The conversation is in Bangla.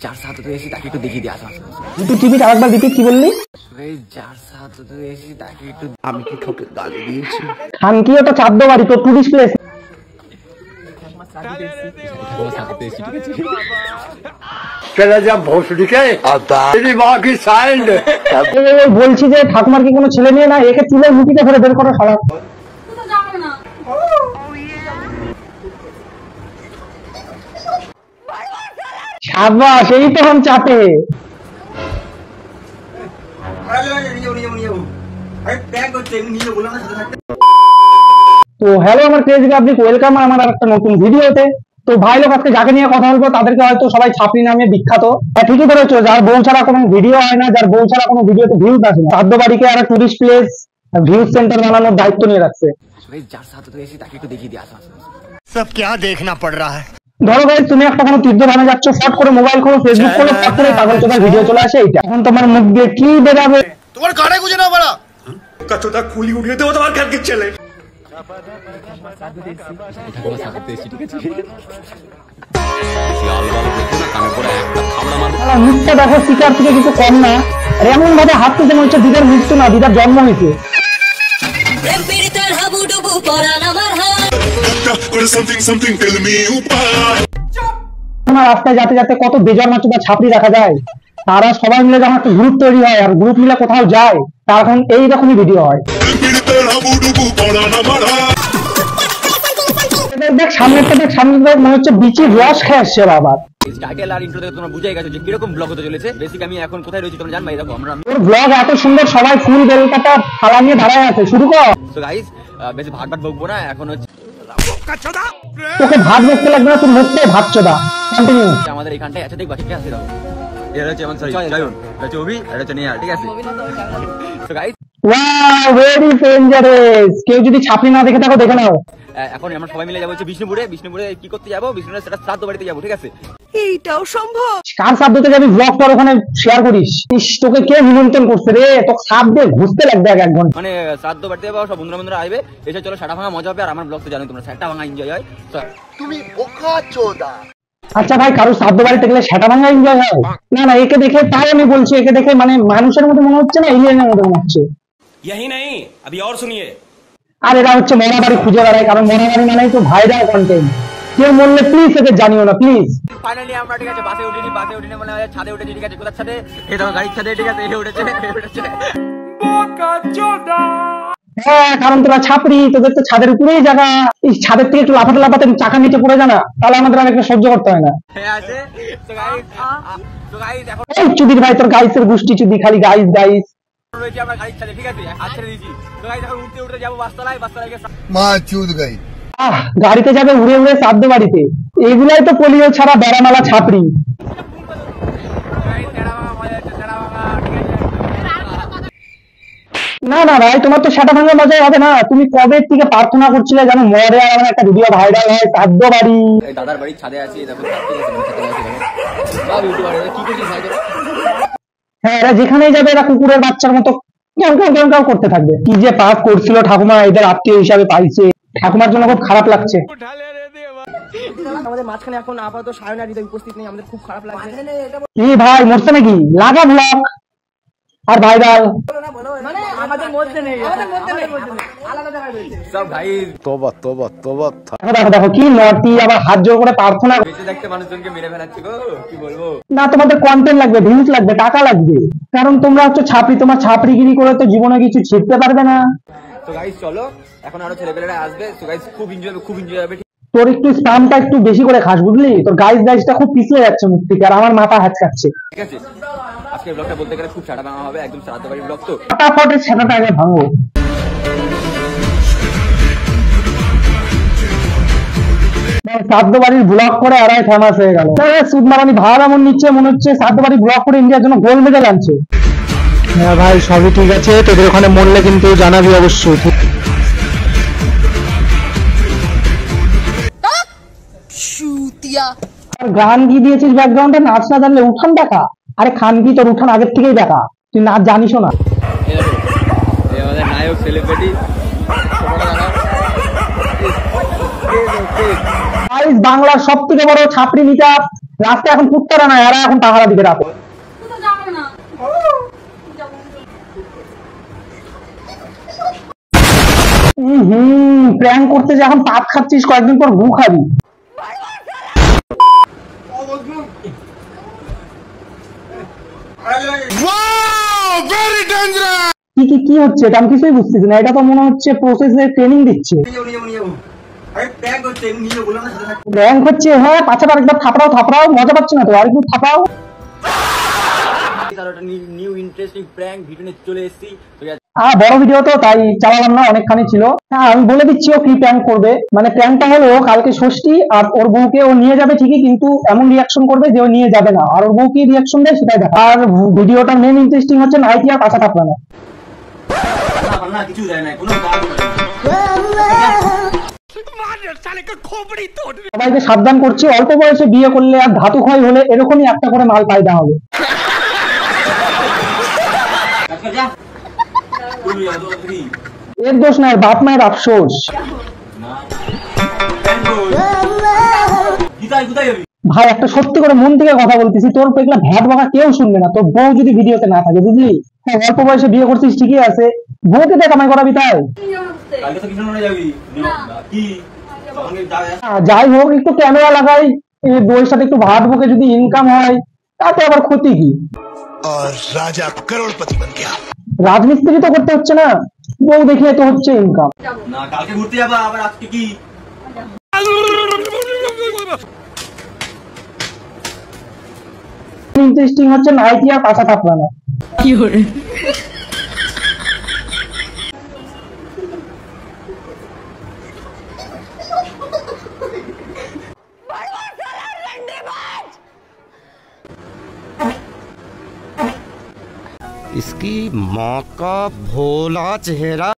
যার সাথে তো এসে তাকে একটু দেখিয়ে দিয়ে আসা। তুই টিভি আরেকবার রিপিট কি বললি? যার সাথে তো এসে তাকে একটু। আমি কি কাউকে গালি দিয়েছি? খানকি ওটা চাঁদ বাড়ি তো টুরিস্ট প্লেস। বলছি যে ঠাকুমার কি কোনো ছেলে মেয়ে না? একে চুলের মুঠিতে ধরে বের করো সারা। সাবাস, এই তো এখন চাপে। তো হ্যালো আমার ক্রেজি পাবলিক, ওয়েলকাম আমার একটা নতুন ভিডিওতে। তো ভাই লোক, আজকে যাকে নিয়ে কথা বলবো তাদেরকে হয়তো সবাই ছাপড়ি নামে বিখ্যাত। ঠিকই ধরেছো, যার বউ ছাড়া কোনো ভিডিও হয় না, যার বউ ছাড়া কোনো ভিডিওতে ভিউজ আসে না। শ্রাদ্ধ বাড়িকে আর টুরিস্ট প্লেস ভিউজ সেন্টার বানানোর দায়িত্ব নিয়ে রাখছে। যার সাথে তো এসে তাকে একটু দেখিয়ে দিয়ে আসা। সব क्या देखना पड़ रहा है। ধরো ভাই, তুমি একটা কোনো তীর্থধামে যাচ্ছ, ফট করে মোবাইল খোলো, ফেসবুক খোলো, ফট করে পাগল চোদার ভিডিও চলে আসে। এইটা এখন তোমার মুখ দিয়ে কি বেরাবে? তোমার গাড়ে গুজে না বড়া কতটা খুলি উঠিয়ে দেবো তোমার কালকে ছেলে। মুখটা দেখো, শিকার থেকে কিছু কম না। আর এমন ভাবে হাত তুলতে মনে হচ্ছে দিদার মৃত্যু না, দিদার জন্ম হয়েছে। রাস্তায় যাতে যাতে কত বেজন্মা চোদা ছাপড়ি দেখা যায়, তারা সবাই মিলে যখন একটা গ্রুপ তৈরি হয় আর গ্রুপ মিলে কোথাও যায়, তার এখন এইরকমই ভিডিও হয়। দেখ সামনেরটা, দেখ সামনে মনে হচ্ছে বিচির রস খেয়ে আসছে বাবা। টাইটেল আর ইন্ট্রো থেকে তোমরা বুঝেই গেছো যে কিরকম ব্লগ হতে চলেছে। বেসিক আমি এখন কোথায় রয়েছি তোমরা জানবা। এরকম আমরা ওর ব্লগ এত সুন্দর, সবাই ফুল বেলপাতা থালা নিয়ে দাঁড়ায় আছে। শুরু কর। সো গাইস, বেশি ভাট বকবো না। এখন হচ্ছে তোকে ভাত বকতে লাগবে না, তুই মুখতে ভাত চোদা। কন্টিনিউ। আমাদের এখানটায় আছে, দেখবা ঠিক আছে। দাও এটা হচ্ছে আমার জয়ন, এটা হচ্ছে অভি, এটা হচ্ছে নেহা, ঠিক আছে। So guys, wow, very dangerous. কেউ যদি ছাপড়ি না দেখে থাকো, দেখে নাও। এখন আমরা সবাই মিলে যাবো হচ্ছে বিষ্ণুপুরে। বিষ্ণুপুরে কি করতে যাবো? বিষ্ণুপুরে সেটা শ্রাদ্ধ বাড়িতে যাবো, ঠিক আছে। এইটাও সম্ভব? কার শ্রাদ্ধতে যাবি? ব্লগ কর, ওখানে শেয়ার করিস। তোকে কে নিমন্ত্রণ করছে রে? তোকে সাপ দিয়ে ঘুরতে লাগবে এক ঘন্টা। মানে শ্রাদ্ধ বাড়িতে যাবো, সব বন্ধুরা আসবে, এসে চলো সাটা ভাঙা মজা হবে। আর আমার ব্লগ তো জানো তোমরা, সাটা ভাঙা এনজয় হয়। তুমি বোকা চোদা। আচ্ছা ভাই, কারো শ্রাদ্ধ বাড়িতে গেলে সেটা ভাঙা এনজয় হয়? না না, একে দেখে তাই আমি বলছি, একে দেখে মানে মানুষের মতো মনে হচ্ছে না, এলিয়েনের মতো মনে হচ্ছে। यही नहीं, अभी और सुनिए। আর এরা হচ্ছে মরা বাড়ি খুঁজে বেড়ায়, কারণ মরা বাড়ি মানেই তো ভাইরাল কন্টেন্ট। কেউ বললে প্লিজ একে জানিও না, প্লিজ। ফাইনালি আমরা ঠিক আছে বাসে উঠিনি, বাসে উঠিনি মানে ছাদে উঠেছি, ঠিক আছে। কোথার ছাদে? এই দেখো গাড়ির ছাদে, ঠিক আছে। উঠেছে বোকা চোদা। হ্যাঁ, কারণ তোরা ছাপড়ি, তোদের তো ছাদের উপরেই জায়গা। এই ছাদের থেকে একটু লাফাতে লাফাতে চাকা নিচে পড়ে জানা, তাহলে আমাদের অনেকটা সহ্য করতে হয় না। এই চুদির ভাই, তোর গাইসের গোষ্ঠী চুদি, খালি গাইস গাইস। আমরা গাড়ির ছাদে, ঠিক আছে, হাত ছেড়ে দিয়েছি। তো গাইস এখন উঠতে উঠতে যাবো বাসতলায়। মা চুদ গই। গাড়িতে যাবে উড়ে উড়ে শ্রাদ্ধ বাড়িতে। এগুলাই তো পোলিও ছাড়া বেড়ামালা ছাপড়ি। না না ভাই, তোমার তো সেটা ভাঙা মজাই হবে না। তুমি কবে থেকে প্রার্থনা করছিলে যেন মরে আর একটা ভিডিও ভাইরাল হয় শ্রাদ্ধ বাড়ি। দাদার বাড়ির ছাদে আছি, দেখো। কি করছিস ভাই? হ্যাঁ, এরা যেখানেই যাবে এরা কুকুরের বাচ্চার মতো কেউ কেউ কেউ কেউ করতে থাকবে। কি যে পাপ করছিল ঠাকুমা, এদের আত্মীয় হিসাবে পাইছে। ঠাকুমার জন্য খুব খারাপ লাগছে। আমাদের মাঝখানে এখন আপাতত সায়না হৃদয় উপস্থিত নেই, আমাদের খুব খারাপ লাগছে। এই ভাই মরছে নাকি? লাগা ব্লগ আর ভাইরাল মানে আমাদের মধ্যে নেই, আলাদা জায়গায় রয়েছে সব ভাই। তোবা তোবা তোবা। দেখো দেখো কি নটি, আবার হাত জোর করে প্রার্থনা। বেঁচে থাকতে মানুষজনকে মেরে ফেলাচ্ছে গো, কি বলবো। না, তোমাদের কন্টেন্ট লাগবে, ভিউজ লাগবে, টাকা লাগবে, কারণ তোমরা হচ্ছে ছাপড়ি। তোমার ছাপড়িগিরি করে তো জীবনে কিছু শিখতে পারবে না। তো গাইস চলো, এখন আরো ছেলেপেলেরা আসবে। তো গাইস খুব এনজয় হবে। তোর একটু স্পামটা একটু বেশি করে খাস, বুঝলি? তোর গাইসটা খুব পিছলে যাচ্ছে মুখ থেকে, আর আমার মাথা হাঁচকাচ্ছে। ঠিক আছে, আজকে ব্লগটা বলতে গেলে খুব ছাড়া ভাঙা হবে, একদম শ্রাদ্ধ বাড়ির ব্লগ। তো ফটাফট সেটাটা আগে ভাঙো। শ্রাদ্ধ বাড়ির ব্লগ করে আড়াই ফেমাস হয়ে গেল। সুদমারানি ভাড়া এমন নিচ্ছে, মনে হচ্ছে শ্রাদ্ধ বাড়ি ব্লগ করে ইন্ডিয়ার জন্য গোল্ড মেডেল আনছে। হ্যাঁ ভাই, সবই ঠিক আছে, তোদের ওখানে মরলে কিন্তু জানাবি অবশ্যই। আর গান কি দিয়েছিস ব্যাকগ্রাউন্ডে? নাচ না জানলে উঠান দেখা। আরে খান কি, তোর উঠান আগের থেকেই দেখা, তুই নাচ জানিসও না। আমাদের নায়ক সেলিব্রিটি বাংলার সব থেকে বড় ছাপড়ি মিটআপ রাস্তায় এখন কুত্তারা না, এরা এখন টাকা দিবে রাতে। প্র্যাঙ্ক করতে যে এখন পাপ খাচ্ছিস, কয়েকদিন পর গু খাবি। কি হচ্ছে এটা আমি কিছুই বুঝতেছি না। এটা তো মনে হচ্ছে প্রসেসে ট্রেনিং দিচ্ছে। প্র্যাঙ্ক হচ্ছে, হ্যাঁ পাছাটা একবার থাপড়াও, মজা পাচ্ছে না তো, আর একটু থাপড়াও। নিউ ইন্টারেস্টিং প্র্যাঙ্ক ভিডিও নিয়ে চলে এসেছি। বড় ভিডিও তো তাই চালালাম না, অনেকখানি ছিল। হ্যাঁ আমি বলে দিচ্ছি ও কি প্র্যাঙ্ক করবে। মানে প্র্যাঙ্কটা হলো কালকে ষষ্ঠী, আর ওর বউকে ও নিয়ে যাবে ঠিকই, কিন্তু এমন রিয়াকশন করবে যে ও নিয়ে যাবে না, আর ওর বউ কি রিয়াকশন দেয় সেটাই দেখা। আর ভিডিওটার মেন ইন্টারেস্টিং হচ্ছে নাইটি আর কাঁচা থাপড়ানো। কিছু দেয় না, কোনো সবাইকে সাবধান করছি, অল্প বয়সে বিয়ে করলে আর ধাতু ক্ষয় হলে এরকমই একটা করে মাল পায়দা হবে। এর দোষ না, বাপ মায়ের আফসোস। ভাই একটা সত্যি করে মন থেকে কথা বলতেছি, তোর তো এগুলা ভ্যাট বকা কেউ শুনবে না, তোর বউ যদি ভিডিওতে না থাকে, বুঝলি? হ্যাঁ অল্প বয়সে বিয়ে করছিস ঠিকই আছে, বউকে দিয়ে কামাই করাবি তাই। যাই হোক, একটু ক্যামেরা লাগাই, বউয়ের সাথে একটু ভাট বকে যদি ইনকাম হয় তাতে আবার ক্ষতি কি? রাজা করোড়পতি বন গয়া। রাজমিস্ত্রি তো করতে হচ্ছে না, বউ দেখিয়ে তো হচ্ছে ইনকাম। না কালকে ঘুরতে যাবো, আবার আজকে কি ইন্টারেস্টিং হচ্ছে নাইটি আর কাঁচা থাপড়ানো। इसकी माँ का भोला चेहरा।